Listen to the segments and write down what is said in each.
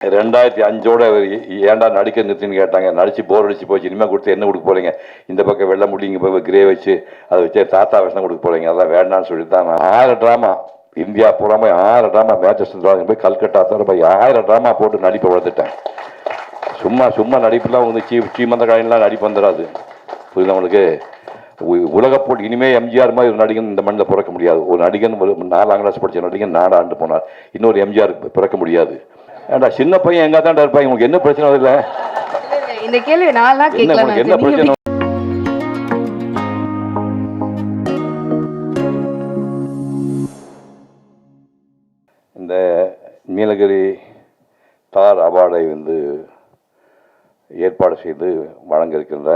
2005 ஏன்டா நடிக்க நிறுத்தின்னு கேட்டாங்க. நடிச்சு போர் அடிச்சு போச்சு, இனிமேல் கொடுத்து என்ன கொடுக்க போறீங்க, இந்த பக்கம் வெள்ளை முடி, இங்கே போய் கிரே வச்சு அதை வச்சு தாத்தா விஷம் கொடுக்க போறீங்க, அதெல்லாம் வேண்டாம்னு சொல்லிட்டு தான் நான் 1000 ட்ராமா இந்தியா பூராம 1000 ட்ராமா மேட்சஸ் போய் கல்கட்டா தவிர போய் 1000 ட்ராமா போட்டு நடிப்பை வளர்த்துட்டேன். சும்மா சும்மா நடிப்புலாம் வந்து சீமந்த காயின்லாம் நடிப்பு வந்துடாது. புரியுது உங்களுக்கு? உலக போட்டி இனிமே எம்ஜிஆர் மாதிரி ஒரு நடிகன் இந்த மண்ணில் பிறக்க முடியாது. ஒரு நடிகன் 4ஆம் கிளாஸ் படித்த நடிகன் 4 ஆண்டு போனார், இன்னொரு எம்ஜிஆர் பிறக்க முடியாது. ஏன்டா சின்ன பையன் எங்க தான் இருப்பாங்க, உங்களுக்கு என்ன பிரச்சனை இல்லை? இந்த கேள்வி நான் தான் கேட்கலாம். என்ன பிரச்சனை? இந்த நீலகிரி தார் அவார்டை வந்து ஏற்பாடு செய்து வழங்க இருக்கின்ற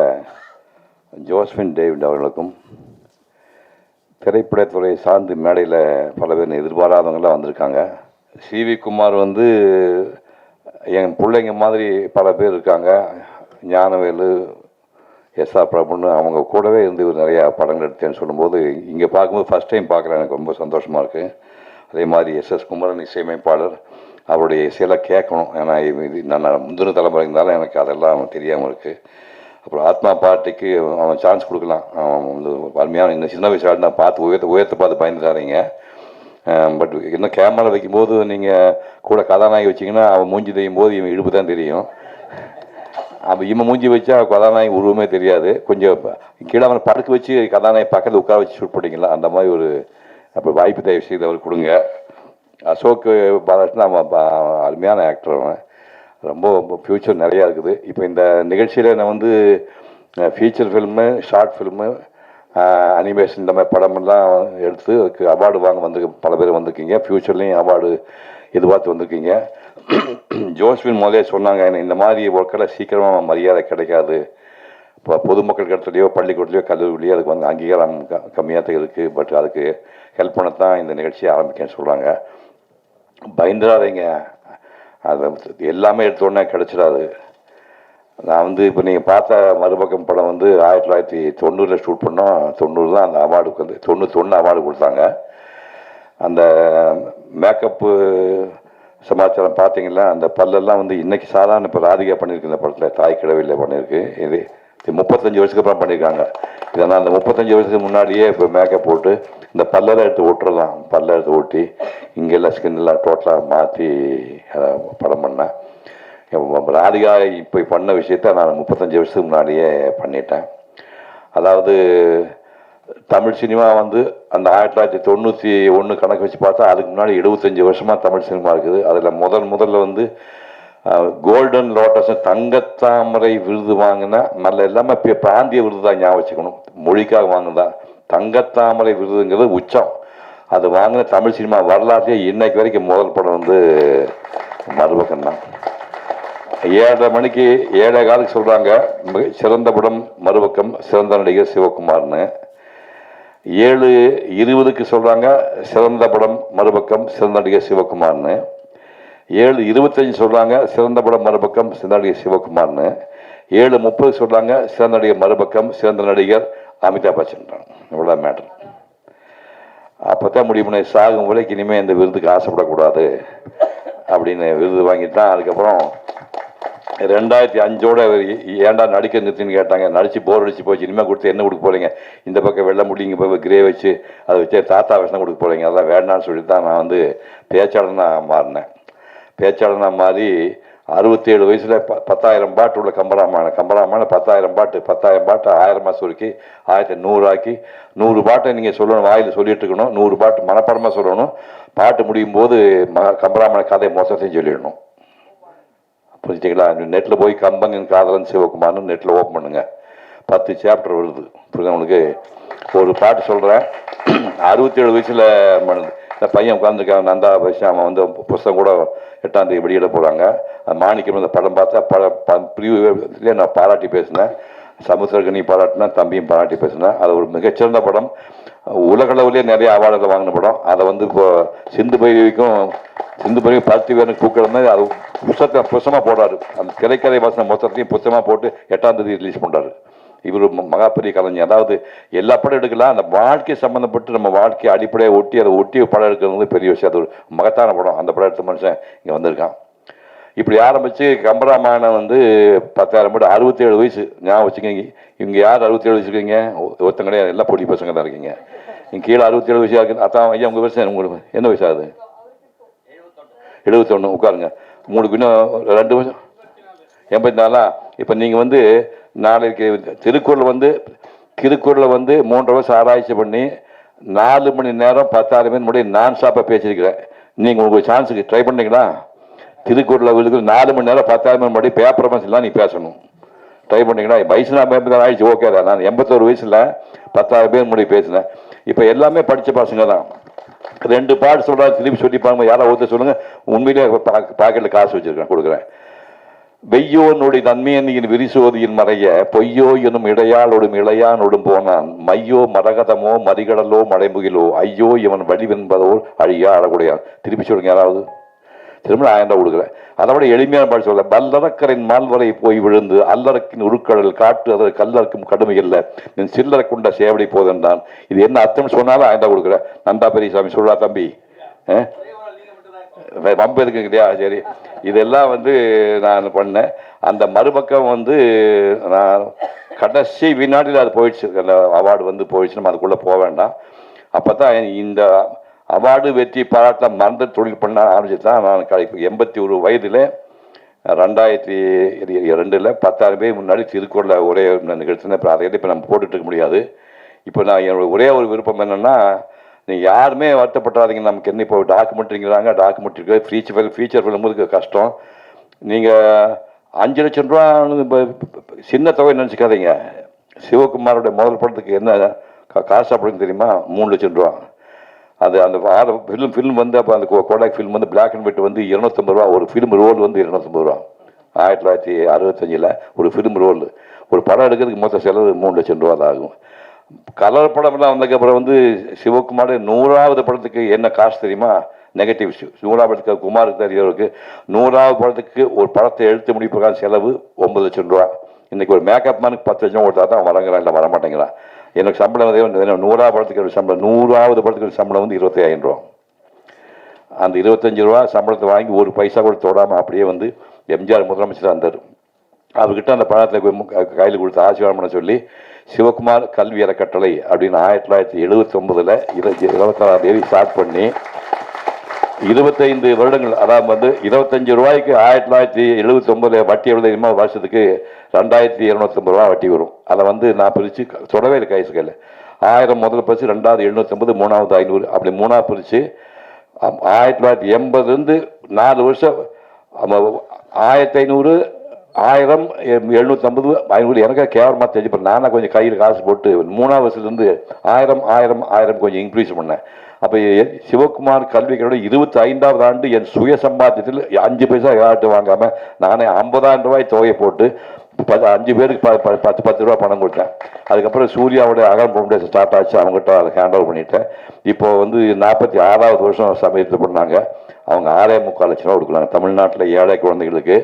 ஜோஸ்பின் டேவிட் அவர்களுக்கும், திரைப்படத்துறை சார்ந்து மேடையில் பல பேர் எதிர்பாராதவங்களாம் வந்திருக்காங்க. சிவி குமார் வந்து என் பிள்ளைங்க மாதிரி பல பேர் இருக்காங்க. ஞானவேலு, எஸ்ஆர் பிரபுன்னு அவங்க கூடவே இருந்து நிறையா படங்கள் எடுத்தேன்னு சொல்லும்போது இங்கே பார்க்கும்போது ஃபஸ்ட் டைம் பார்க்குறேன், எனக்கு ரொம்ப சந்தோஷமாக இருக்குது. அதே மாதிரி எஸ்எஸ் குமரன் இசையமைப்பாளர், அவருடைய இசையெல்லாம் கேட்கணும். ஏன்னா நான் முந்தின தலைமுறை இருந்தாலும் எனக்கு அதெல்லாம் தெரியாமல் இருக்குது. அப்புறம் ஆத்மா பாட்டிக்கு அவன் சான்ஸ் கொடுக்கலாம். அவன் வந்து அருமையான இன்னும் சின்ன வயசு ஆடு நான் பார்த்து உயர்த்த பார்த்து பயந்துடாதீங்க. பட் இன்னும் கேமரா வைக்கும்போது நீங்கள் கூட கதாநாயகி வச்சிங்கன்னா அவன் மூஞ்சி தெரியும் போது இவன் இடுப்பு தான் தெரியும். அப்போ இவன் மூஞ்சி வச்சா கதாநாயகி உருவமே தெரியாது. கொஞ்சம் கீழே அவனை படுக்க வச்சு கதாநாயகி பக்கத்தில் உட்கார வச்சு ஷூட் பண்ணிக்கலாம். அந்த மாதிரி ஒரு அப்போ வாய்ப்பு தயவு செய்து அவர் கொடுங்க. அசோக் பாலகிருஷ்ணன் அவன் அருமையான ஆக்டர், அவன் ரொம்ப ஃப்யூச்சர் நிறையா இருக்குது. இப்போ இந்த நிகழ்ச்சியில் நான் வந்து feature film, short film, animation இந்த மாதிரி படமெல்லாம் எடுத்து அதுக்கு அவார்டு வாங்க பல பேர் வந்திருக்கீங்க. ஃப்யூச்சர்லேயும் அவார்டு எதிர்பார்த்து வந்திருக்கீங்க. ஜோஸ்பின் முதலே சொன்னாங்க, இந்த மாதிரி ஒர்க்கெல்லாம் சீக்கிரமாக மரியாதை கிடைக்காது. இப்போ பொதுமக்கள் இடத்துலையோ பள்ளிக்கூடத்துலையோ கல்லூரிலையோ அதுக்கு வந்து அங்கீகாரம் கம்மியாக தான் இருக்குது. பட் அதுக்கு ஹெல்ப் பண்ண தான் இந்த நிகழ்ச்சியை ஆரம்பிக்கன்னு சொல்கிறாங்க. பயந்துடாதீங்க, அது எல்லாமே எடுத்தோடனே கிடச்சிடாது. நான் வந்து இப்போ நீங்கள் பார்த்த மறுபக்கம் படம் வந்து 1990 ஷூட் பண்ணோம். 90 தான் அந்த அவார்டுக்கு வந்து 91 அவார்டு கொடுத்தாங்க. அந்த மேக்கப்பு சமாச்சாரம் பார்த்தீங்களா, அந்த பல்லெல்லாம் வந்து இன்றைக்கி சாதாரண இப்போ ராதிகா பண்ணியிருக்கு இந்த படத்தில், தாய் கிழவியில் பண்ணியிருக்கு. இது 35 வருஷத்துக்கு அப்புறம் பண்ணியிருக்காங்க. இதனால் அந்த 35 வருஷத்துக்கு முன்னாடியே இப்போ மேக்கப் போட்டு இந்த பல்லெல்லாம் எடுத்து ஓட்டுறலாம், பல்ல எடுத்து ஓட்டி இங்கெல்லாம் ஸ்கின்லாம் டோட்டலாக மாற்றி படம் பண்ணேன். ராதிகா இப்போ பண்ண விஷயத்த நான் 35 வருஷத்துக்கு முன்னாடியே பண்ணிட்டேன். அதாவது தமிழ் சினிமா வந்து அந்த 1991 கணக்கு வச்சு பார்த்தா அதுக்கு முன்னாடி 75 வருஷமாக தமிழ் சினிமா இருக்குது. அதில் முதல்ல வந்து கோல்டன் லோட்டஸ் தங்கத்தாமரை விருது வாங்கினா நல்ல எல்லாமே பிராந்திய விருது தான் ஞாபகம் வச்சுக்கணும், மொழிக்காக வாங்குதான். தங்கத்தாமரை விருதுங்கிறது உச்சம். அது வாங்கின தமிழ் சினிமா வரலாற்றே இன்னைக்கு வரைக்கும் முதல் படம் வந்து மறுபக்கம் தான். 7:30 மணிக்கு 7:15 சொல்கிறாங்க சிறந்த படம் மறுபக்கம், சிறந்த நடிகர் சிவகுமார்னு. 7:20 சொல்கிறாங்க சிறந்த படம் மறுபக்கம், சிறந்த நடிகர் சிவகுமார்னு. 7:25 சொல்கிறாங்க சிறந்த படம் மறுபக்கம், சிறந்த நடிகர் சிவகுமார்னு. 7:30 சொல்கிறாங்க சிறந்த நடிகர் மறுபக்கம், சிறந்த நடிகர் அமிதாப் பச்சன். இவ்வளோ மேட்ரு. அப்போ தான் முடிவு பண்ணி சாகும் வரைக்கும் இனிமேல் இந்த விருதுக்கு ஆசைப்படக்கூடாது அப்படின்னு விருது வாங்கிட்டான். அதுக்கப்புறம் 2005 ஏன்டா நடிக்க நிறுத்தின்னு கேட்டாங்க. நடிச்சு போர் அடிச்சு போச்சு, இனிமேல் கொடுத்து என்ன கொடுக்க போறீங்க, இந்த பக்கம் வெள்ளை முடி, இங்கே போய் கிரே வச்சு அதை வச்சு தாத்தா விஷம் கொடுக்க போறீங்க, அதெல்லாம் வேண்டாம்னு சொல்லி தான் நான் வந்து பேச்சாளனாக மாறினேன். பேச்சாளனாக மாறி 67 வயசில் 10,000 பாட்டு உள்ள கம்பராமாயணம் 10,000 பாட்டு 1000 மாதம் சுருக்கி 1100 ஆக்கி 100 பாட்டை நீங்கள் சொல்லணும், வாயில் சொல்லிட்டு இருக்கணும். 100 பாட்டு மனப்பாடமாக சொல்லணும். பாட்டு முடியும் போது கம்பராமாயண கதை மொத்தத்தையும் சொல்லிடணும். புரிஞ்சுங்களா? நெட்டில் போய் கம்பன் காதலன் சிவகுமார்னு நெட்டில் ஓப்பன் பண்ணுங்க, 10 சாப்டர் வருது. புரியுது உங்களுக்கு? ஒரு பாட்டு சொல்கிறேன். 67 வயசில் இந்த பையன் உட்காந்துருக்கான், நந்தா வயசு. அவன் வந்து புஸ்தகம் கூட 8ஆம் தேதி வெளியிட போகிறாங்க. மாணிக்கம் இந்த படம் பார்த்தா பிரிவுலேயே நான் பாராட்டி பேசினேன். சமுத்திரகனி பாராட்டினா, தம்பியும் பாராட்டி பேசினேன். அது ஒரு மிகச்சிறந்த படம், உலகளவுலேயே நிறைய அவார்டுகள் வாங்கின படம். அதை வந்து இப்போ சிந்து பைரவி பார்த்திவேனுக்கு கூக்கிற மாதிரி அது புத்தகமாக போடுறாரு. அந்த திரைக்கதை வாசனை மொத்தத்தையும் புத்தகமாக போட்டு 8ஆம் தேதி ரிலீஸ் பண்ணுறாரு. இவர் மகாபெரிய கலைஞர். அதாவது எல்லா படம் எடுக்கலாம், அந்த வாழ்க்கை சம்மந்தப்பட்டு நம்ம வாழ்க்கையை அடிப்படையை ஒட்டி அதை ஒட்டி படம் எடுக்கிறது பெரிய விஷயம். அது ஒரு மகத்தான படம். அந்த படம் எடுத்த மனுஷன் இங்கே வந்திருக்கான். இப்படி ஆரம்பித்து கம்பராமாயணம் வந்து 10,000 படம், 67 வயசு ஞாபகம் வச்சுக்கோங்க. இவங்க யார் 67 வயசு இருக்கீங்க? ஒருத்தங்க கிடையாது, எல்லாம் பொடி பசங்க தான் இருக்கீங்க. இங்கே கீழே 67 வயசாக இருக்குது. அதான் ஐயா உங்கள் வயசு, உங்களுக்கு என்ன வயசு ஆகுது? 71. உட்காருங்க. உங்களுக்கு இன்னும் 2 வருஷம் 84. இப்போ நீங்கள் வந்து நாளைக்கு திருக்குறள் வந்து 3 வருஷம் ஆராய்ச்சி பண்ணி 4 மணி நேரம் 10,000 பேர் முன்னாடி நான் ஸ்டாப்பாக பேசியிருக்கிறேன். நீங்கள் உங்களுக்கு சான்ஸுக்கு ட்ரை பண்ணீங்களா? திருக்குறள் 4 மணி நேரம் 10,000 பேர் முன்னாடி பேப்பர் மனசுலாம் நீ பேசணும். ட்ரை பண்ணீங்களா? வயசு நான் 50 ஆயிடுச்சு, ஓகே தான். நான் 81 வயசில் 10,000 பேர் முன்னாடி பேசினேன். இப்போ எல்லாமே படித்த பசங்க தான். 2 பாட்டு சொல்கிறா, திருப்பி சொல்லிப்பாங்க. யாராவது ஒருத்தர் சொல்லுங்கள். உண்மையிலே பாக்கெட்டில் காசு வச்சுருக்கேன், கொடுக்குறேன். வெய்யோனுடைய நன்மையன் விரிசோதியின் மறைய பொய்யோ எனும் இடையாளோடும் இளையானோடும் போனான் மையோ மரகதமோ மறிகடலோ மலைமுகிலோ ஐயோ இவன் வடிவென்பதோ அழியா அழகுடையான். திருப்பி சொல்லுங்க யாராவது. திரும்ப 1000 ரூபா கொடுக்குறேன். அதை விட எளிமையான பாட்டு சொல்ல, வல்லறக்கரின் மால்வரை போய் விழுந்து அல்லறக்கின் உருக்கடல் காட்டு அதற்கு கல்லறக்கும் கடுமை இல்லை நீ சில்லறை கொண்ட சேவடி போதென்றான். இது என்ன அர்த்தம் சொன்னாலும் 1000 ரூபா கொடுக்குறேன். நந்தா பெரியசாமி சொல்றா தம்பி, பம்பு இருக்கு இல்லையா? சரி, இதெல்லாம் வந்து நான் பண்ணேன். அந்த மறுபக்கம் வந்து நான் கடைசி வினாடியில் அது போயிடுச்சு, அந்த அவார்டு வந்து போயிடுச்சு. நம்ம அதுக்குள்ளே போக வேண்டாம். அப்போ தான் இந்த அவார்டு வெற்றி பாராட்ட மறந்து தொழில் பண்ண ஆரம்பிச்சு தான் நான் 81 வயதில் 2002 10,000 பேர் முன்னாடி திருக்குறளை ஒரே நிகழ்ச்சினேன். இப்போ அதை இப்போ நம்ம போட்டுட்டு இருக்க முடியாது. இப்போ நான் என்னோட ஒரே ஒரு விருப்பம் என்னென்னா, நீங்கள் யாருமே வருத்தப்படாதீங்க. நமக்கு என்ன இப்போ டாக்குமெண்ட்ரிங்கிறாங்க, டாக்குமெண்ட்ரி ஃபீச்சர் ஃபிலிமுக்கு கஷ்டம். நீங்கள் 5 லட்சம் ரூபா சின்ன தொகை நினச்சிக்காதீங்க. சிவகுமாரோட முதல் படத்துக்கு என்ன காசு அப்படின்னு தெரியுமா? 3 லட்சம் ரூபா. அது அந்த ஃபிலிம் வந்து அப்போ அந்த கோடாக் ஃபிலிம் வந்து பிளாக் அண்ட் ஒயிட் வந்து 250 ரூபா. ஒரு ஃபிலிம் ரோல் வந்து 250 ரூபா. 1965 ஒரு ஃபிலிம் ரோல். ஒரு படம் எடுக்கிறதுக்கு மொத்த செலவு 3 லட்சம் ரூபா தான் ஆகும். கலர் படம்லாம் வந்ததுக்கப்புறம் வந்து சிவகுமார் 100வது படத்துக்கு என்ன காசு தெரியுமா? Negative issue. 100வது படத்துக்கு குமாருக்கு தெரியவருக்கு 100வது படத்துக்கு ஒரு படத்தை எழுத்து முடிப்புக்கான செலவு 9 லட்சம் ரூபா. இன்னைக்கு ஒரு மேக்கப் மேனுக்கு 10 லட்சம் கொடுத்தா தான் வரங்கிறான், இல்லை வரமாட்டேங்கிறான். எனக்கு சம்பளம் வந்து 100வது படத்துக்கு சம்பளம், 100வது படத்துக்கு சம்பளம் வந்து 25,000 ரூபா. அந்த 25 ரூபா சம்பளத்தை வாங்கி ஒரு பைசா கூட தொடாமல் அப்படியே வந்து எம்ஜிஆர் முதலமைச்சராக இருந்தார். அவர்கிட்ட அந்த பணத்தில் கையில் கொடுத்து ஆசீர்வாதம் பண்ண சொல்லி சிவகுமார் கல்வி அறக்கட்டளை அப்படின்னு 1979 24ஆம் தேதி ஸ்டார்ட் பண்ணி 25 வருடங்கள், அதாவது வந்து 25 ரூபாய்க்கு 1979 வட்டி எவ்வளோ தெரியுமா? வருஷத்துக்கு 2250 ரூபா வட்டி வரும். அதை வந்து நான் பிரித்து தொடவே இல்லை கைஸ் கையில். 1000 முதல்ல பிரித்து, 2வது 750, 3வது 500, அப்படி 3ஆக பிரித்து 1980 4 வருஷம் 1500, 1000, 750, 500 எனக்கு கேவலமாக தெரிஞ்சுப்பேன். நானாக கொஞ்சம் கையில் காசு போட்டு 3ஆவது வருஷத்துலேருந்து 1000 கொஞ்சம் இன்க்ரீஸ் பண்ணேன். அப்போ சிவகுமார் கல்விகளோட 25வது ஆண்டு என் சுய சம்பாத்தியத்தில் 5 பைசா யார்ட்டு வாங்காமல் நானே 50,000 ரூபாய் தொகையை போட்டு 5 பேருக்கு 10 ரூபா பணம் கொடுத்தேன். அதுக்கப்புறம் சூர்யாவோட அகரம் ஃபவுண்டேஷன் ஸ்டார்ட் ஆச்சு. அவங்ககிட்ட அதை ஹேண்ட் ஓவர் பண்ணிட்டேன். இப்போ வந்து 46வது வருஷம் சமயத்தில் பண்ணாங்க. அவங்க 6.25 லட்சம் ரூபா கொடுக்குறாங்க. தமிழ்நாட்டில் ஏழை குழந்தைகளுக்கு,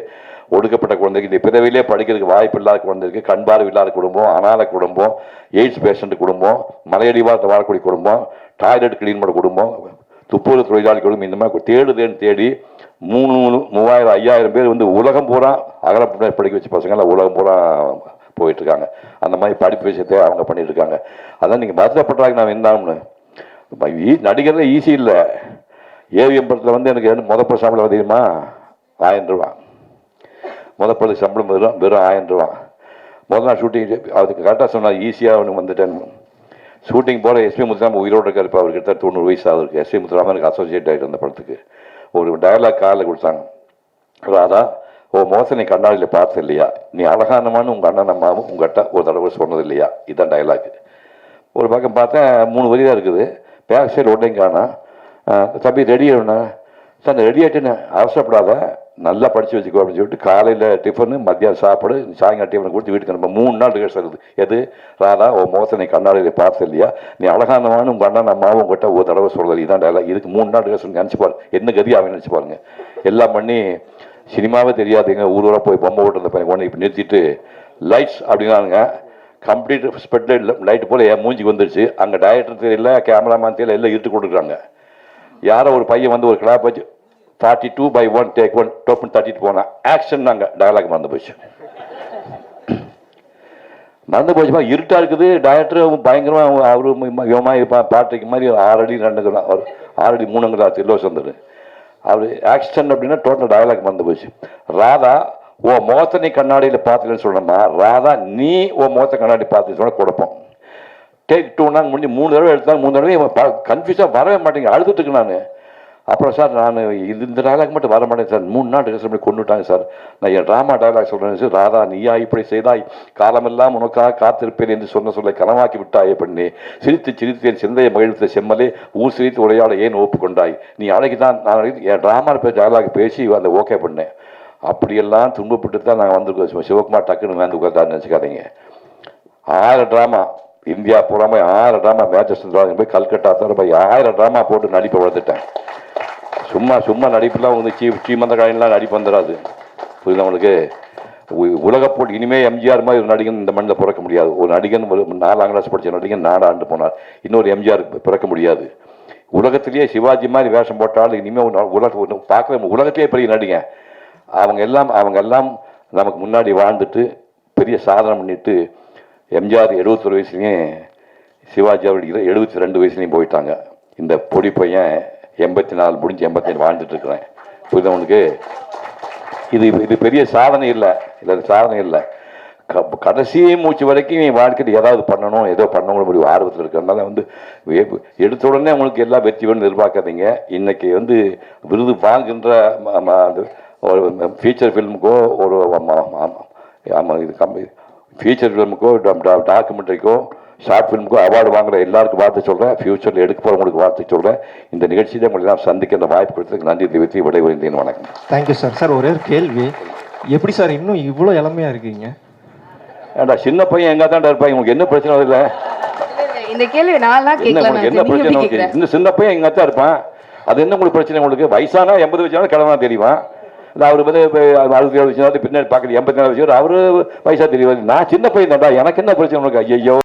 ஒடுக்கப்பட்ட குழந்தைக்கு, இந்த பிறவிலே படிக்கிறதுக்கு வாய்ப்பு இல்லாத குழந்தைக்கு, கண் பார்வை இல்லாத குடும்பம், அனாதை குடும்பம், எய்ட்ஸ் பேஷண்ட் குடும்பம், மலையடிவாரத்தை வாழக்கூடிய குடும்பம், டாய்லெட் கிளீன் பண்ண குடும்பம், துப்புரவு தொழிலாளி குடும்பம், இந்த மாதிரி தேடி 3,000, 5,000 பேர் வந்து உலகம் பூரா அகரம் படிக்க வச்ச பசங்களாம் உலகம் பூரா போயிட்டு இருக்காங்க. அந்த மாதிரி படிப்பு விஷயத்தை அவங்க பண்ணிட்டு இருக்காங்க. அதான் நீங்கள் வருத்தப்படுறாங்க. நான் என்னாம்னு நடிகர்ல ஈஸி இல்லை. ஏவிஎம் படத்தில் வந்து எனக்கு முதல் சம்பளம் தெரியுமா? 1000 ரூபா. முதல் படத்துக்கு சம்பளம் வெறும் 1000 ரூபா. முதல் நாள் ஷூட்டிங் அதுக்கு கரெக்டாக சொன்னால் ஈஸியாக அவனுக்கு வந்துட்டேன். ஷூட்டிங் போகிற எஸ்பி முத்துராமன் உயிரோடு இருக்கார். இப்போ அவர்கிட்ட 90 வயசு ஆகுது. எஸ்பி முத்துராமன் எனக்கு அசோசியேட் ஆகிட்டு அந்த படத்துக்கு ஒரு டயலாக் காலில் கொடுத்தாங்க. ராதா, ஓ மோசம் நீ கண்ணாடியில் பார்த்து இல்லையா? நீ அழகானமானு உங்கள் அண்ணன் அம்மாவும் உங்கள்கிட்ட ஒரு தடவை சொன்னது இல்லையா? இதுதான் டயலாக். ஒரு பக்கம் பார்த்தேன் 3 வரி தான் இருக்குது. பேக் சைடு உடனே காணா. தம்பி ரெடி ஆகணுண்ணா. சார் அந்த ரெடி ஆகிட்டுன்னு அவசரப்படாத, நல்லா படித்து வச்சுக்கோ அப்படின்னு சொல்லிட்டு காலையில் டிஃபனு, மத்தியானம் சாப்பாடு, சாயங்காலம் டிஃபனை கொடுத்து வீட்டுக்கு நம்ம 3 நாள் ரிஹர்சல் இருக்குது. எது? ராதா, ஓ மோசம் நீ கண்ணாடியில் பார்த்து இல்லையா? நீ அழகானவானு உங்கள் அண்ணன் அம்மாவும் உங்கள்கிட்ட ஒரு தடவை சொல்கிறது. இதுதான் டயலாக். இதுக்கு 3 நாள் ரிஹர்சல் நினச்சி பாரு. என்ன கதி அவன் நினச்சி பாருங்க. எல்லாம் பண்ணி சினிமாவே தெரியாதுங்க. ஊராக போய் பொம்மை ஓட்டு அந்த பையன் இப்போ நிறுத்திட்டு லைட்ஸ் அப்படின்னாங்க. கம்ப்ளீட் ஸ்பெட் லைட் போல் என் மூஞ்சிக்கு வந்துடுச்சு. அங்கே டைரக்டர் தெரியல, கேமராமேன் தெரியல, எல்லாம் இருட்டு கொடுக்குறாங்க. யாரோ ஒரு பையன் வந்து ஒரு கிளாப் வச்சு 42/1 டேக் 1 டோப்பன் தட்டிட்டு போனேன். ஆக்ஷன் நாங்கள் டயலாக் மறந்து போச்சு. மறந்து போச்சுமா, இருட்டாக இருக்குது. டைரக்டர் பயங்கரமாக அவரு பாட்டுக்கு மாதிரி 6 அடி 2 அவர் 6 அடி 3 தில்லோஸ் வந்துடு. அவர் ஆக்ஷன் அப்படின்னா டோட்டல் டயலாக் மறந்து போச்சு. ராதா ஓ முகத்தை நீ கண்ணாடியில் பார்த்துக்கன்னு சொல்லணுமா, ராதா நீ ஓ முகத்தை கண்ணாடி பார்த்து சொன்னால் கொடுப்போம். டேக் 2 நாங்கள் முடிஞ்சு 3 தடவை எடுத்தாங்க. 3 தடவை கன்ஃபியூஸாக வரவே மாட்டேங்க, அழுதுட்டுருக்கு நான். அப்புறம் சார் நான் இந்த டைலாக் மட்டும் வர மாட்டேன் சார், 3 நாள் ரிஹர்சல் பண்ணி கொண்டுட்டாங்க சார். நான் என் ட்ராமா டைலாக் சொல்கிறேன் சார். ராதா நீயா இப்படி செய்தாய், காலமெல்லாம் உனக்காக காத்திருப்பேன் என்று சொன்ன சொல்ல கனவாக்கி விட்டாயே பண்ணி, சிரித்து சிரித்து என் சிந்தையை மகிழ்த்த செம்மலே ஊர் சிரித்து உரையாட ஏன் ஒப்புக்கொண்டாய், நீ அழகிதான். நான் என் ட்ராமாவில் டைலாக் பேசி அந்த ஓகே பண்ணேன். அப்படியெல்லாம் துன்பப்பட்டு தான் நாங்கள் வந்திருக்கோம். சிவகுமார் டக்குன்னு வந்து உட்காந்து நினச்சிக்காதீங்க. 6 ட்ராமா இந்தியா பூராம 6 ட்ராமா, மேட்சஸ் போய் கல்கட்டா தவிர போய் 1000 ட்ராமா போட்டு நடிப்பை வளர்த்துட்டேன். சும்மா நடிப்புலாம் வந்து சீமந்த காயின்லாம் நடிப்பு வந்துடாது. புரியுது உங்களுக்கு? உலக போட்டி இனிமேல் எம்ஜிஆர் மாதிரி ஒரு நடிகன் இந்த மண்ணில் பிறக்க முடியாது. ஒரு நடிகன் 4ஆம் கிளாஸ் படித்த நடிகன் 4 ஆண்டு போனார். இன்னொரு எம்ஜிஆர் பிறக்க முடியாது. உலகத்திலேயே சிவாஜி மாதிரி வேஷம் போட்டாலும் இனிமேல் பார்க்க உலகத்திலேயே பெரிய நடிகன். அவங்க எல்லாம் நமக்கு முன்னாடி வாழ்ந்துட்டு பெரிய சாதனை பண்ணிட்டு, எம்ஜிஆர் 71 வயசுலேயும் சிவாஜி அவர்கள் 72 வயசுலேயும் போயிட்டாங்க. இந்த பொடி பையன் 84 முடிஞ்சு 85 வாழ்ந்துட்டு இருக்கிறேன். புரியுது உங்களுக்கு? இது பெரிய சாதனை இல்லை, சாதனை இல்லை. கடைசி மூச்சு வரைக்கும் என் வாழ்க்கையில் ஏதாவது பண்ணணும், ஏதோ பண்ணணும் முடிவு ஆர்வத்தில் இருக்கிறதுனால எடுத்த உடனே உங்களுக்கு எல்லாம் வெற்றி வேணும்னு எதிர்பார்க்காதீங்க. இன்னைக்கு விருது வாங்குகின்ற ஒரு ஃபீச்சர் ஃபிலிமுக்கோ ஒரு ஃபீச்சர் ஃபிலிமுக்கோ டாக்குமெண்ட்ரிக்கோ ஷார்ட் ஃபிலிமுக்கோ அவார்டு வாங்குற எல்லாருக்கும் வாழ்த்து சொல்கிறேன். ஃபியூச்சரில் எடுக்க போகிறவங்களுக்கு வாழ்த்து சொல்கிறேன். இந்த நிகழ்ச்சியில் உங்களை நான் சந்திக்கிற வாய்ப்பு கொடுத்ததுக்கு நன்றி தெரிவித்து விடைபெறுகிறேன். வணக்கம். Thank you sir. சார் ஒரே ஒரு கேள்வி, எப்படி சார் இன்னும் இவ்வளோ இளமையாக இருக்கீங்க? ஏண்டா சின்ன பையன் எங்கே தான் இருப்பாங்க, உங்களுக்கு என்ன பிரச்சனை இல்லை? இந்த கேள்வி நான்லாம் கேட்கலாம். என்ன பிரச்சனை? இந்த சின்ன பையன் எங்கே தான் இருப்பான், அது என்ன உங்களுக்கு பிரச்சனை? உங்களுக்கு வயசானா 80 வயசான கிழமை தெரியுமா? இல்லை அவர் 67 வயசு பின்னாடி பார்க்குறது 84 வயசு அவரு வயசா தெரியும். நான் சின்ன பையன் தான்டா, எனக்கு என்ன பிரச்சனை உங்களுக்கு? ஐயோ